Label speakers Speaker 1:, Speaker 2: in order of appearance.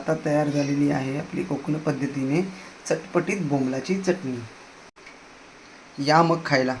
Speaker 1: आता तयार झालेली आहे आपली कोकणी पद्धतीने चटपटीत बोंबलाची चटणी. या मग खायला.